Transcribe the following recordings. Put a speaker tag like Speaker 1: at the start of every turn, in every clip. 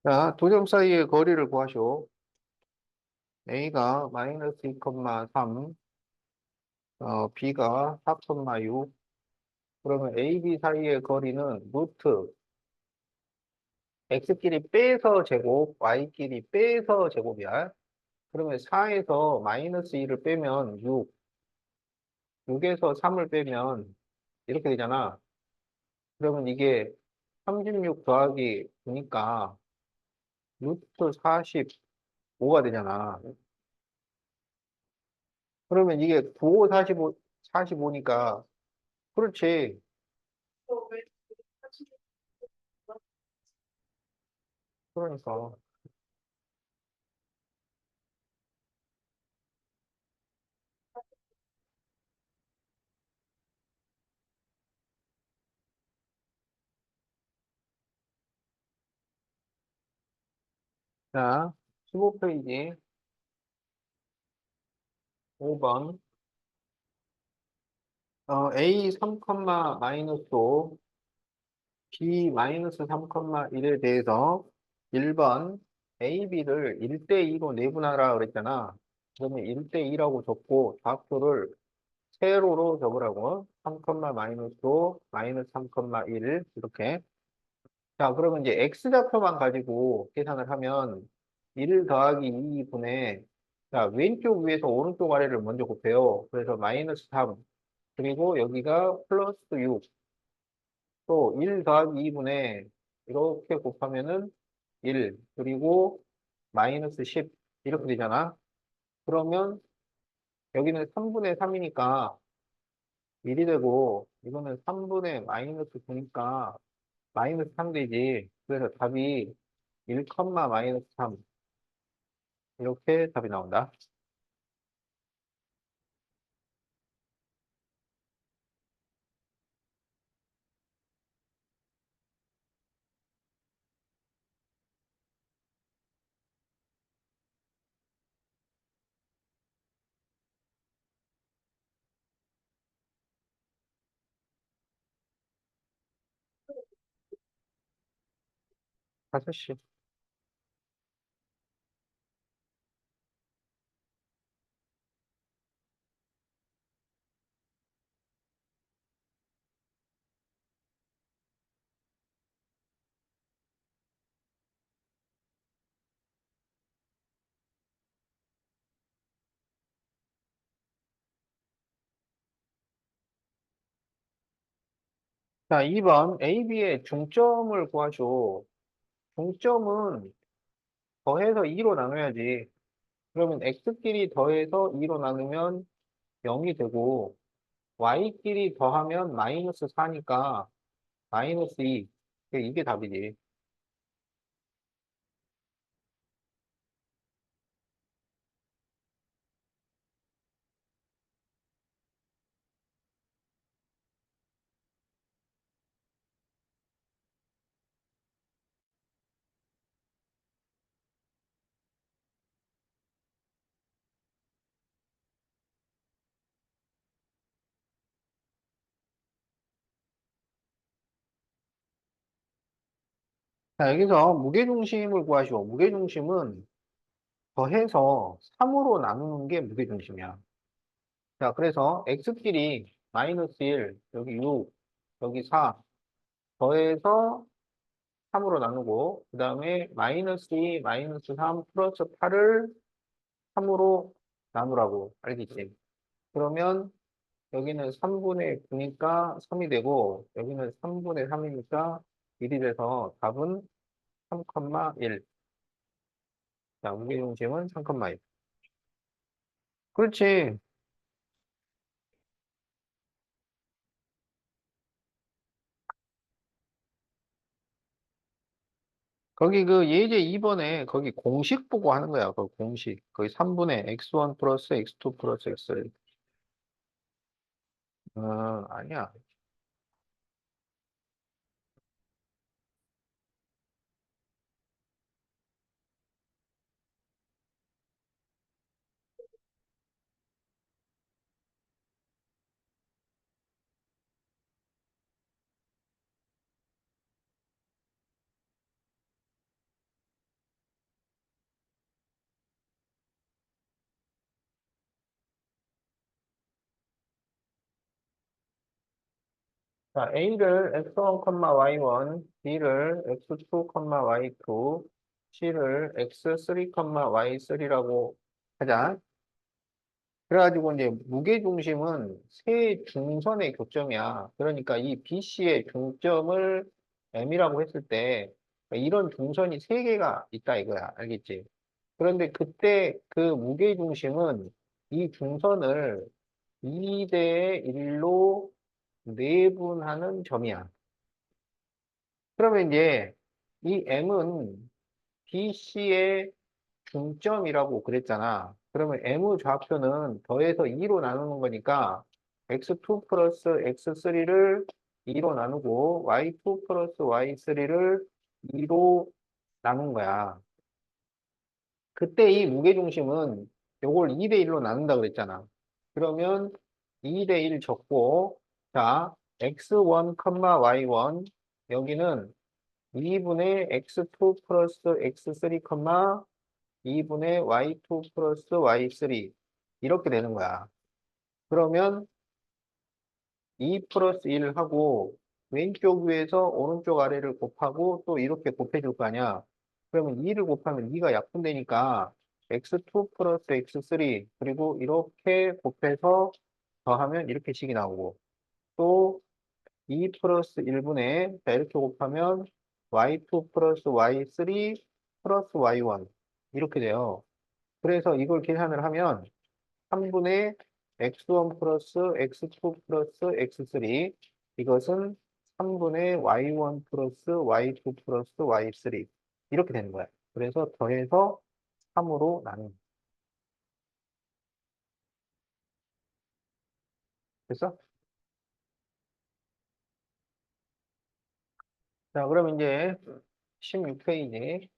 Speaker 1: 자, 두 점 사이의 거리를 구하시오. A가 마이너스 2,3, B가 4,6. 그러면 A, B 사이의 거리는 루트 X끼리 빼서 제곱, Y끼리 빼서 제곱이야. 그러면 4에서 마이너스 2를 빼면 6, 6에서 3을 빼면 이렇게 되잖아. 그러면 이게 36 더하기 9니까 루트 45가 되잖아. 그러면 이게 9, 5, 45, 45니까 그렇지. 그러니까. 자, 15페이지 5번. A 3, 마이너스 5, B 마이너스 3, 1에 대해서 1번 A, B를 1대2로 내분하라 그랬잖아. 그러면 1대2라고 적고 좌표를 세로로 적으라고. 3, 마이너스 5, 마이너스 3, 1 이렇게. 자, 그러면 이제 X좌표만 가지고 계산을 하면 1 더하기 2분의 자, 왼쪽 위에서 오른쪽 아래를 먼저 곱해요. 그래서 마이너스 3, 그리고 여기가 플러스 6, 또 1 더하기 2분의 이렇게 곱하면은 1, 그리고 마이너스 10, 이렇게 되잖아. 그러면 여기는 3분의 3이니까 1이 되고, 이거는 3분의 마이너스 9니까 마이너스 3 되지. 그래서 답이 1, 마이너스 3. 이렇게 답이 나온다. 다섯 시. 자, 2번 AB의 중점을 구하죠. 중점은 더해서 2로 나눠야지. 그러면 X끼리 더해서 2로 나누면 0이 되고, Y끼리 더하면 마이너스 4니까 마이너스 2. 이게 답이지. 자, 여기서 무게중심을 구하시오. 무게중심은 더해서 3으로 나누는 게 무게중심이야. 자, 그래서 X끼리 마이너스 1, 여기 6, 여기 4, 더해서 3으로 나누고, 그 다음에 마이너스 2, 마이너스 3, 플러스 8을 3으로 나누라고. 알겠지? 그러면 여기는 3분의 9니까 3이 되고, 여기는 3분의 3이니까 1이 돼서 답은 3,1. 자, 무게중심은 3,1. 그렇지. 거기 그 예제 2번에 거기 공식 보고 하는 거야. 그 공식. 거기 3분의 x1 플러스 x2 플러스 x. 아니야. 자, A를 x1, y1, B를 x2, y2, C를 x3, y3라고 하자. 그래가지고 이제 무게중심은 세 중선의 교점이야. 그러니까 이 BC의 중점을 M이라고 했을 때 이런 중선이 세 개가 있다 이거야. 알겠지? 그런데 그때 그 무게중심은 이 중선을 2대 1로 내분하는 점이야. 그러면 이제 이 M은 BC의 중점이라고 그랬잖아. 그러면 M 좌표는 더해서 2로 나누는 거니까 x2 플러스 x3를 2로 나누고 y2 플러스 y3를 2로 나눈 거야. 그때 이 무게중심은 요걸 2대 1로 나눈다 그랬잖아. 그러면 2대 1 적고 자 x1, y1 여기는 2분의 x2 플러스 x3, 2분의 y2 플러스 y3 이렇게 되는 거야. 그러면 2 플러스 1 하고 왼쪽 위에서 오른쪽 아래를 곱하고 또 이렇게 곱해줄 거 아니야. 그러면 2를 곱하면 2가 약분되니까 x2 플러스 x3 그리고 이렇게 곱해서 더하면 이렇게 식이 나오고 또 2 플러스 1분의 자 이렇게 곱하면 y2 플러스 y3 플러스 y1 이렇게 돼요. 그래서 이걸 계산을 하면 3분의 x1 플러스 x2 플러스 x3 이것은 3분의 y1 플러스 y2 플러스 y3 이렇게 되는 거야. 그래서 더해서 3으로 나눈. 됐어? 자, 그럼 이제 16페이지.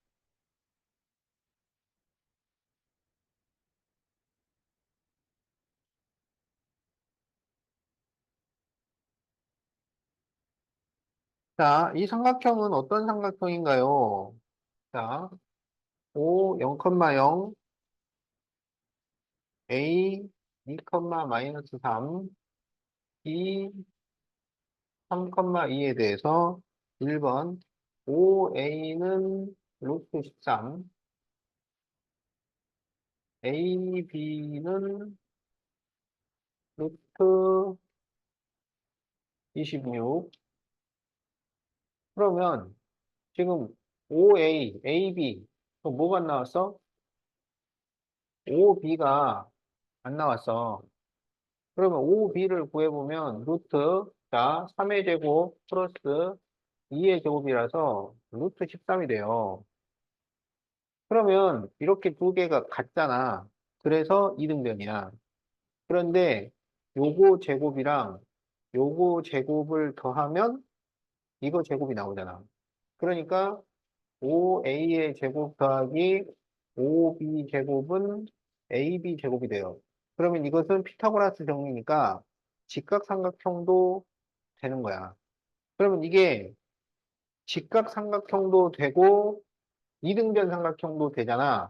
Speaker 1: 자, 이 삼각형은 어떤 삼각형인가요? 자, O 0,0 A 2, 마이너스 3 B 3,2에 대해서 1번 OA는 루트 13, AB는 루트 26. 그러면 지금 OA, AB, 또 뭐가 안 나왔어? OB가 안 나왔어. 그러면 OB를 구해보면 루트, 자, 3의 제곱 플러스 2의 제곱이라서 루트 13이 돼요. 그러면 이렇게 두 개가 같잖아. 그래서 이등변이야. 그런데 요거 제곱이랑 요거 제곱을 더하면 이거 제곱이 나오잖아. 그러니까 5a의 제곱 더하기 5b 제곱은 ab 제곱이 돼요. 그러면 이것은 피타고라스 정리니까 직각삼각형도 되는 거야. 그러면 이게 직각삼각형도 되고 이등변 삼각형도 되잖아.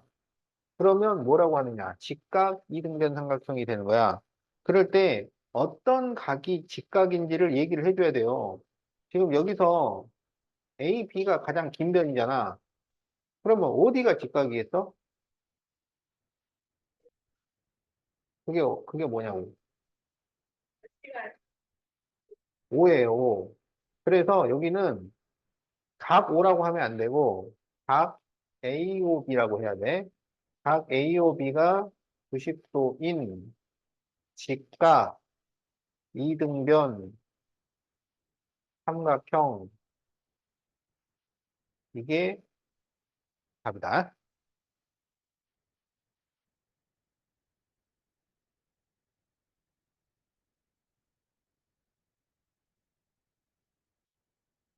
Speaker 1: 그러면 뭐라고 하느냐? 직각 이등변 삼각형이 되는 거야. 그럴 때 어떤 각이 직각인지를 얘기를 해줘야 돼요. 지금 여기서 A, B가 가장 긴 변이잖아. 그러면 어디가 직각이겠어? 그게 뭐냐고. O예요. 그래서 여기는 각 O라고 하면 안 되고 각 AOB라고 해야 돼. 각 AOB가 90도인 직각 이등변 삼각형 이게 답이다.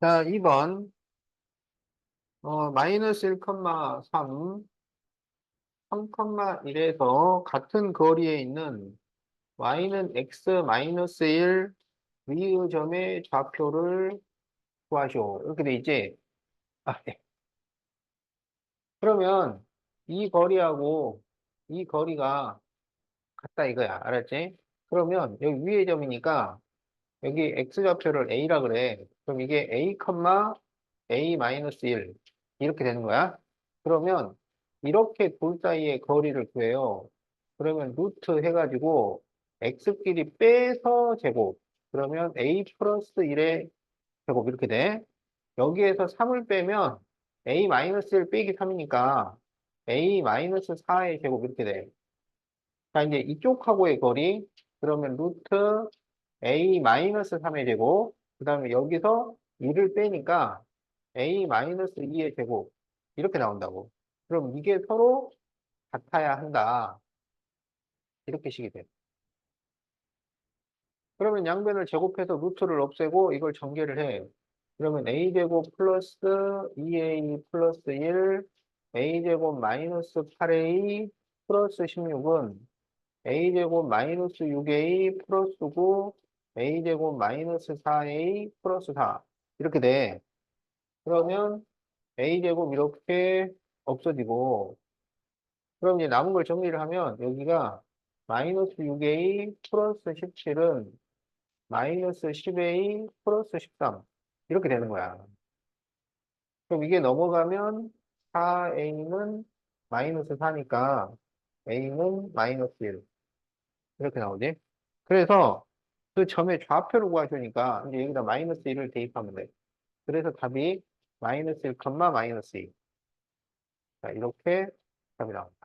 Speaker 1: 자, 2번 마이너스 1,3, 3,1에서 같은 거리에 있는 y는 x 마이너스 1 위의 점의 좌표를 구하시오. 이렇게 돼 있지? 아, 네. 그러면 이 거리하고 이 거리가 같다 이거야. 알았지? 그러면 여기 위의 점이니까 여기 x좌표를 a라 그래. 그럼 이게 a, a 마이너스 1 이렇게 되는 거야. 그러면 이렇게 둘 사이의 거리를 구해요. 그러면 루트 해가지고 x끼리 빼서 제곱. 그러면 a 플러스 1의 제곱 이렇게 돼. 여기에서 3을 빼면 a 마이너스 1 빼기 3이니까 a 마이너스 4의 제곱 이렇게 돼. 자, 이제 이쪽하고의 거리, 그러면 루트 a 마이너스 3의 제곱, 그 다음에 여기서 2를 빼니까 a 마이너스 2의 제곱, 이렇게 나온다고. 그럼 이게 서로 같아야 한다. 이렇게 식이 돼. 그러면 양변을 제곱해서 루트를 없애고 이걸 전개를 해. 그러면 a제곱 플러스 2a 플러스 1, a제곱 마이너스 8a 플러스 16은 a제곱 마이너스 6a 플러스 9, a제곱 마이너스 4a 플러스 4. 이렇게 돼. 그러면 a제곱 이렇게 없어지고, 그럼 이제 남은 걸 정리를 하면 여기가 마이너스 6a 플러스 17은 마이너스 10a 플러스 13. 이렇게 되는 거야. 그럼 이게 넘어가면 4a는 마이너스 4니까 a는 마이너스 1. 이렇게 나오지? 그래서 그 점의 좌표를 구하시니까 이제 여기다 마이너스 1을 대입하면 돼. 그래서 답이 마이너스 1, 마이너스 2. 자, 이렇게 답이 나옵니다.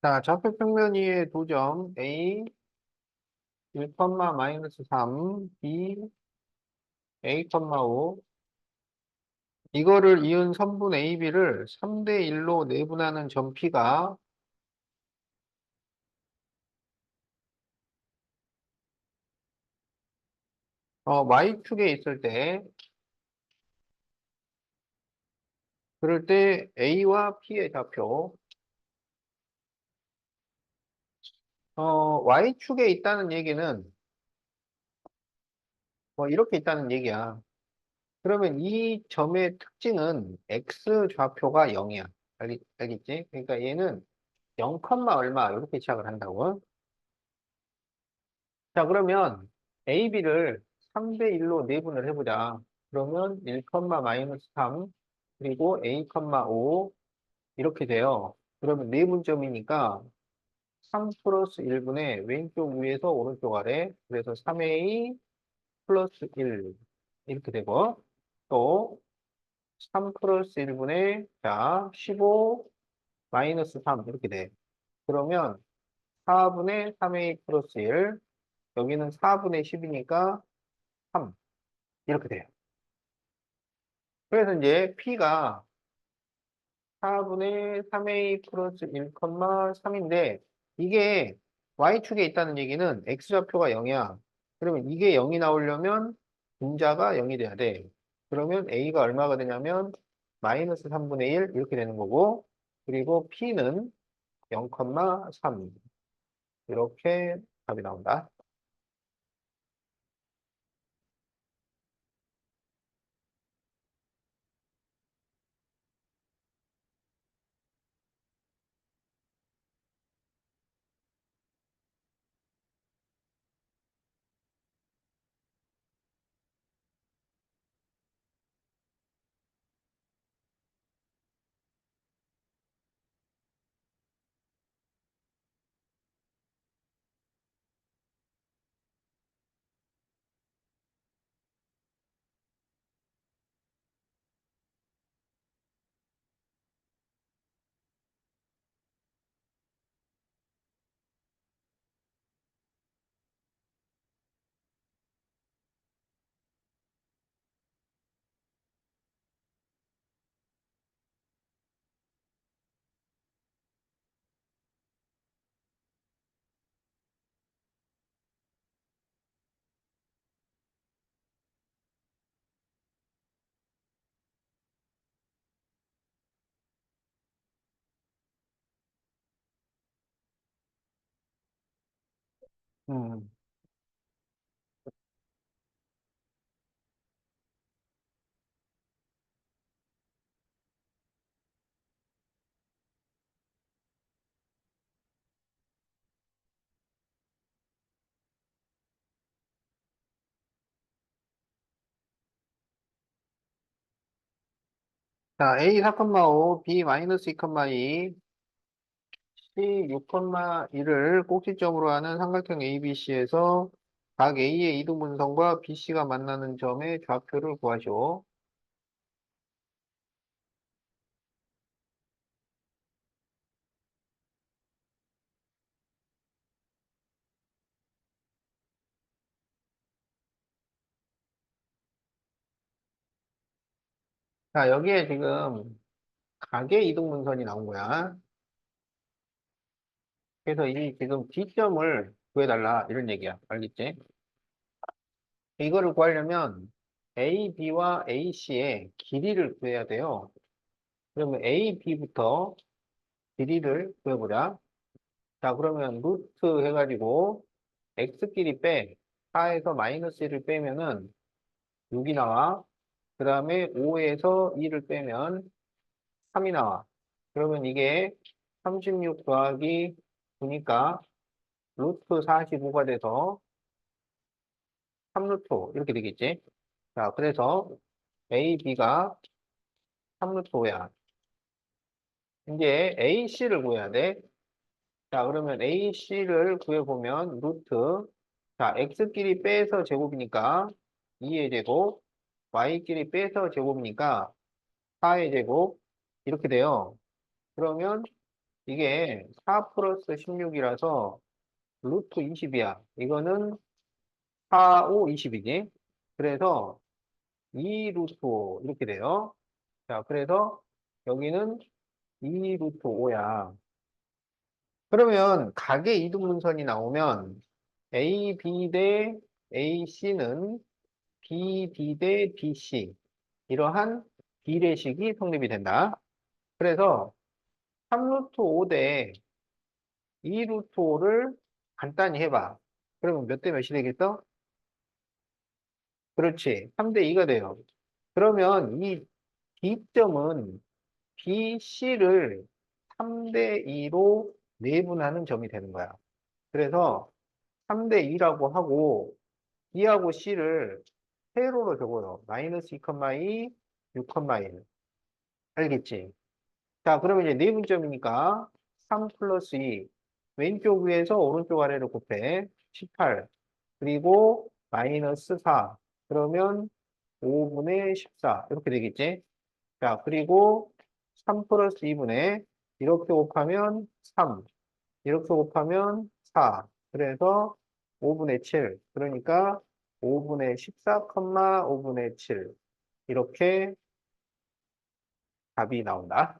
Speaker 1: 자, 좌표 평면 위에 두 점 A 1, 마이너스 3, B A, 5 이거를 이은 선분 AB를 3대 1로 내분하는 점 P가 Y축에 있을 때 그럴 때 A와 P의 좌표 Y축에 있다는 얘기는 뭐 이렇게 있다는 얘기야. 그러면 이 점의 특징은 X 좌표가 0이야. 알겠지? 그러니까 얘는 0, 얼마 이렇게 시작을 한다고. 자, 그러면 AB를 3대 1로 내분을 해보자. 그러면 1, 마이너스 3 그리고 A, 5 이렇게 돼요. 그러면 내분점이니까 3 플러스 1분의 왼쪽 위에서 오른쪽 아래 그래서 3A 플러스 1 이렇게 되고 또 3 플러스 1분의 자 15 마이너스 3 이렇게 돼. 그러면 4분의 3A 플러스 1 여기는 4분의 10이니까 3 이렇게 돼요. 그래서 이제 P가 4분의 3A 플러스 1, 3인데 이게 Y축에 있다는 얘기는 X좌표가 0이야. 그러면 이게 0이 나오려면 분자가 0이 돼야 돼. 그러면 A가 얼마가 되냐면 마이너스 3분의 1 이렇게 되는 거고 그리고 P는 0, 3 이렇게 답이 나온다. 음. 자, A 4,5, B 마이너스 2,2, C 6,1을 꼭지점으로 하는 삼각형 ABC에서 각 A의 이등분선과 BC가 만나는 점의 좌표를 구하시오. 자, 여기에 지금 각의 이등분선이 나온 거야. 그래서 이 지금 D점을 구해달라 이런 얘기야. 알겠지? 이거를 구하려면 AB와 AC의 길이를 구해야 돼요. 그러면 AB부터 길이를 구해보자. 자, 그러면 루트 해가지고 x끼리 빼. 4에서 마이너스 1을 빼면은 6이 나와. 그 다음에 5에서 2를 빼면 3이 나와. 그러면 이게 36 더하기 9니까 루트 45가 돼서 3루트 5 이렇게 되겠지. 자, 그래서 A, B가 3루트 5야. 이제 AC를 구해야 돼. 자, 그러면 AC를 구해보면 루트, 자, X끼리 빼서 제곱이니까 2의 제곱, Y끼리 빼서 제곱이니까 4의 제곱, 이렇게 돼요. 그러면 이게 4 플러스 16이라서 루트 20이야. 이거는 4, 5, 20이지. 그래서 2 루트 5 이렇게 돼요. 자, 그래서 여기는 2 루트 5야. 그러면 각의 이등분선이 나오면 AB 대 AC는 BD 대 BC 이러한 비례식이 성립이 된다. 그래서 3루트 5 대 2루트 5를 간단히 해봐. 그러면 몇 대 몇이 되겠어? 그렇지. 3대 2가 돼요. 그러면 이 B점은 BC를 3대 2로 내분하는 점이 되는 거야. 그래서 3대 2라고 하고 B하고 C를 세로로 적어요. 마이너스 2,2, 6,1. 알겠지? 자, 그러면 이제 내분점이니까 3 플러스 2. 왼쪽 위에서 오른쪽 아래로 곱해. 18. 그리고 마이너스 4. 그러면 5분의 14. 이렇게 되겠지? 자, 그리고 3 플러스 2분의 이렇게 곱하면 3. 이렇게 곱하면 4. 그래서 5분의 7. 그러니까 5분의 14, 5분의 7. 이렇게 답이 나온다.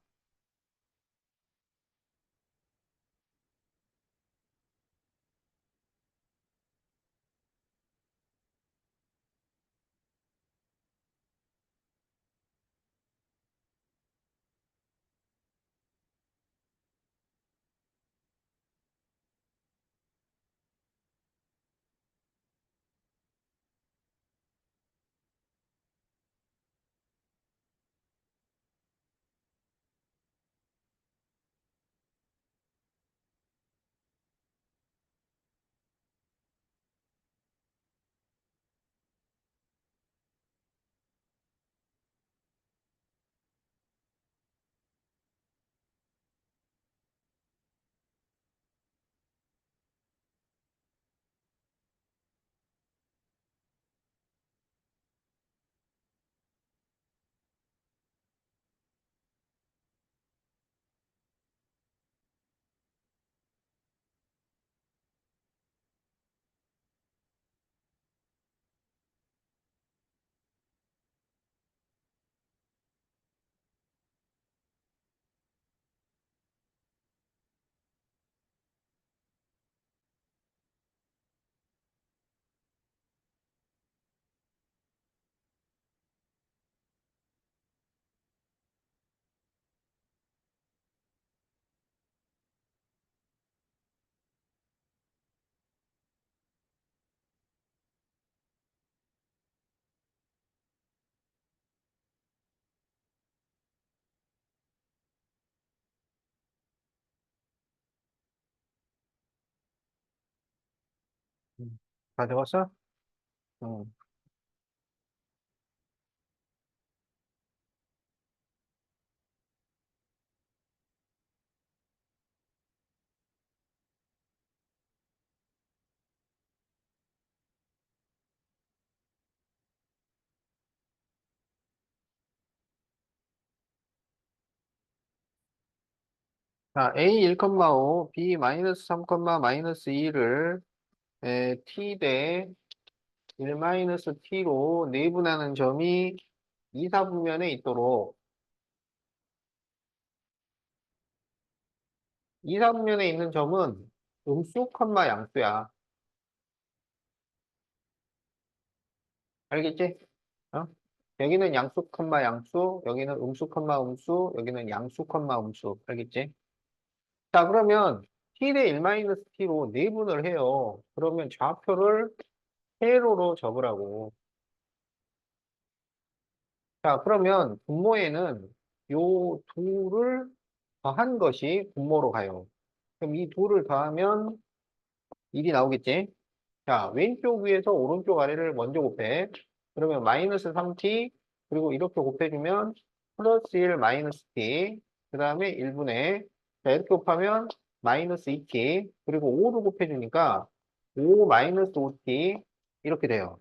Speaker 1: 다 적었어? 음. 자, A 1,5, B 마이너스 3, 마이너스 2를 T 대 1 마이너스 T로 내분하는 점이 이사분면에 있도록 이사분면에 있는 점은 음수, 양수야. 알겠지? 어? 여기는 양수, 양수, 여기는 음수, 음수, 여기는 양수, 음수. 알겠지? 자, 그러면 t 대 1-t로 내분을 해요. 그러면 좌표를 세로로 접으라고. 자, 그러면 분모에는 요 둘을 더한 것이 분모로 가요. 그럼 이 둘을 더하면 1이 나오겠지? 자, 왼쪽 위에서 오른쪽 아래를 먼저 곱해. 그러면 마이너스 3t, 그리고 이렇게 곱해주면 플러스 1 마이너스 t, 그 다음에 1분의, 자, 이렇게 곱하면 마이너스 2t, 그리고 5로 곱해주니까 5 마이너스 5t, 이렇게 돼요.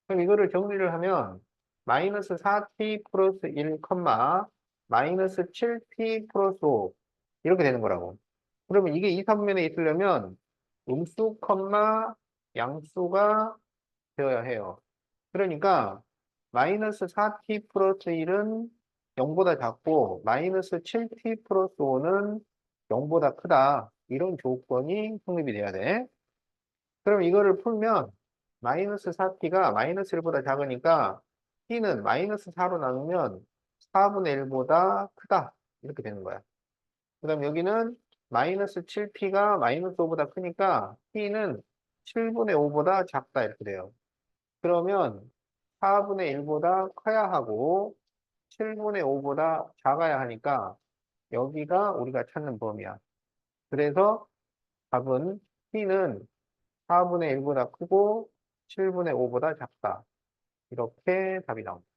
Speaker 1: 그럼 이거를 정리를 하면 마이너스 4t 플러스 1, 마이너스 7t 플러스 5, 이렇게 되는 거라고. 그러면 이게 이 삼면에 있으려면 음수, 양수가 되어야 해요. 그러니까 마이너스 4t 플러스 1은 0보다 작고 마이너스 7t 플러스 5는 0보다 크다. 이런 조건이 성립이 돼야 돼. 그럼 이거를 풀면 마이너스 4t가 마이너스 1보다 작으니까 t는 마이너스 4로 나누면 4분의 1보다 크다. 이렇게 되는 거야. 그 다음 여기는 마이너스 7t가 마이너스 5보다 크니까 t는 7분의 5보다 작다 이렇게 돼요. 그러면 4분의 1보다 커야 하고 7분의 5보다 작아야 하니까 여기가 우리가 찾는 범위야. 그래서 답은 t는 4분의 1보다 크고 7분의 5보다 작다. 이렇게 답이 나옵니다.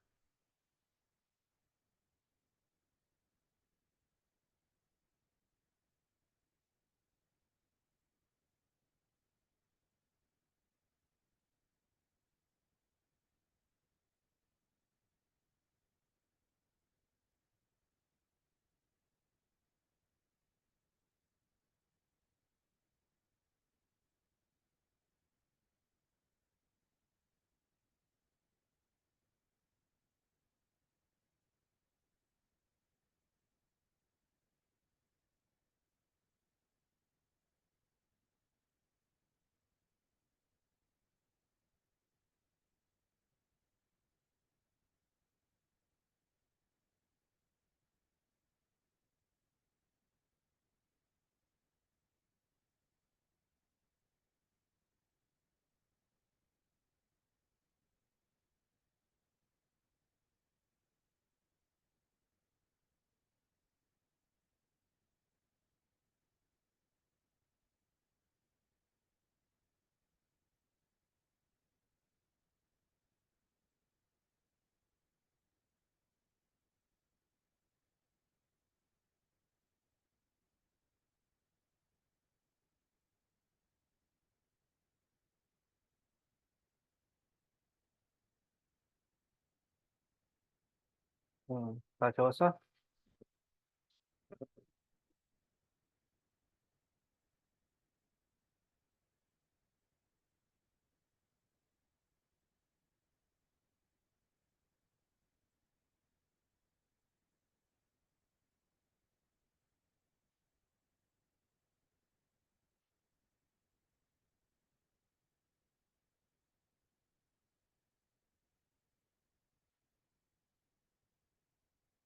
Speaker 1: 다 적었어?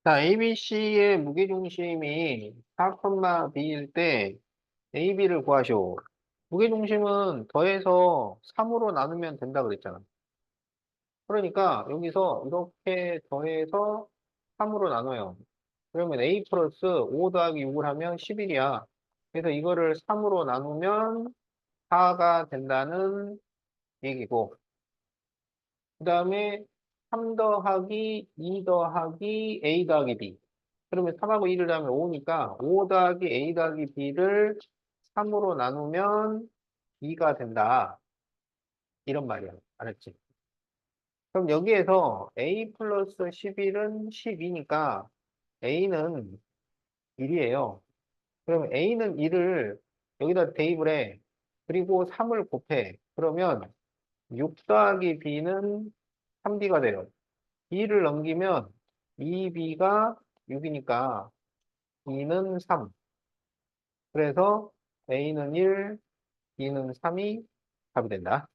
Speaker 1: 자, ABC의 무게중심이 4,B일 때 AB를 구하시오. 무게중심은 더해서 3으로 나누면 된다 그랬잖아. 그러니까 여기서 이렇게 더해서 3으로 나눠요. 그러면 A 플러스 5 더하기 6을 하면 11이야. 그래서 이거를 3으로 나누면 4가 된다는 얘기고, 그 다음에 3 더하기 2 더하기 A 더하기 B. 그러면 3하고 2를 더하면 5니까 5 더하기 A 더하기 B를 3으로 나누면 2가 된다. 이런 말이야. 알았지? 그럼 여기에서 A 플러스 11은 12니까 A는 1이에요. 그럼 A는 1을 여기다 대입을 해. 그리고 3을 곱해. 그러면 6 더하기 B는 3B가 돼요. 2를 넘기면 2B가 6이니까 B는 3. 그래서 A는 1, B는 3이 답이 된다.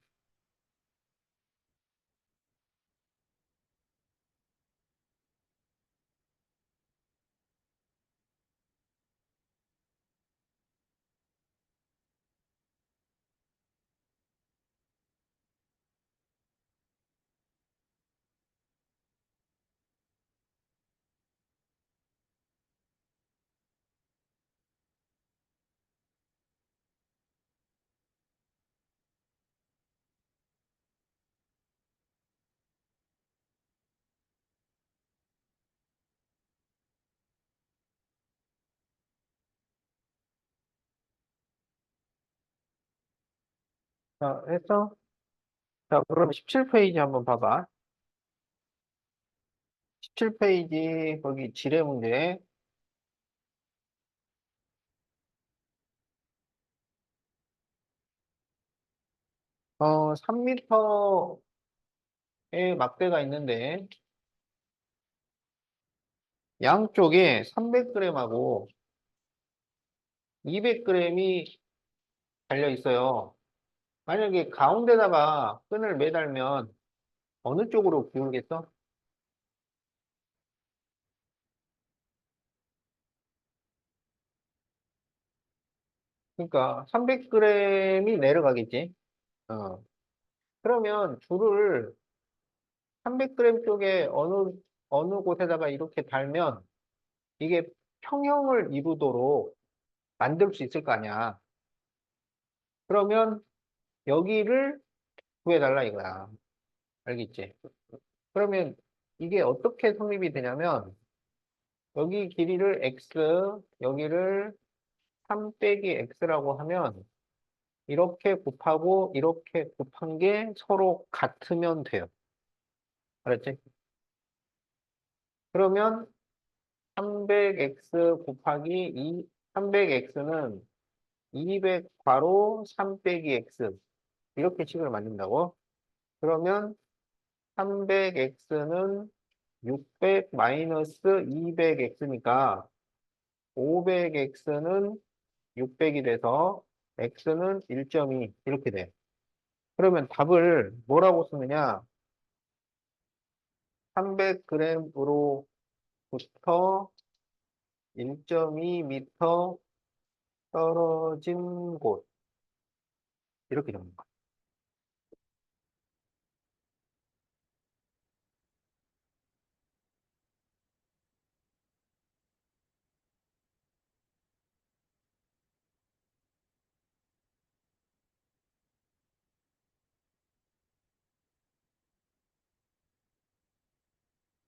Speaker 1: 자, 했어? 자, 그럼 17페이지 한번 봐봐. 17페이지, 거기 지뢰 문제. 3m의 막대가 있는데, 양쪽에 300g하고 200g이 달려 있어요. 만약에 가운데다가 끈을 매달면 어느 쪽으로 기울겠어? 그러니까 300g이 내려가겠지. 어. 그러면 줄을 300g 쪽에 어느 곳에다가 이렇게 달면 이게 평형을 이루도록 만들 수 있을 거 아니야. 그러면 여기를 구해달라 이거야. 알겠지? 그러면 이게 어떻게 성립이 되냐면 여기 길이를 x, 여기를 3 빼기 x라고 하면 이렇게 곱하고 이렇게 곱한 게 서로 같으면 돼요. 알았지? 그러면 300x 곱하기 300x는 200 괄호 3 빼기 x 이렇게 식을 만든다고? 그러면 300x는 600 마이너스 200x니까 500x는 600이 돼서 x는 1.2 이렇게 돼. 그러면 답을 뭐라고 쓰느냐? 300g으로부터 1.2m 떨어진 곳 이렇게 적는 거야.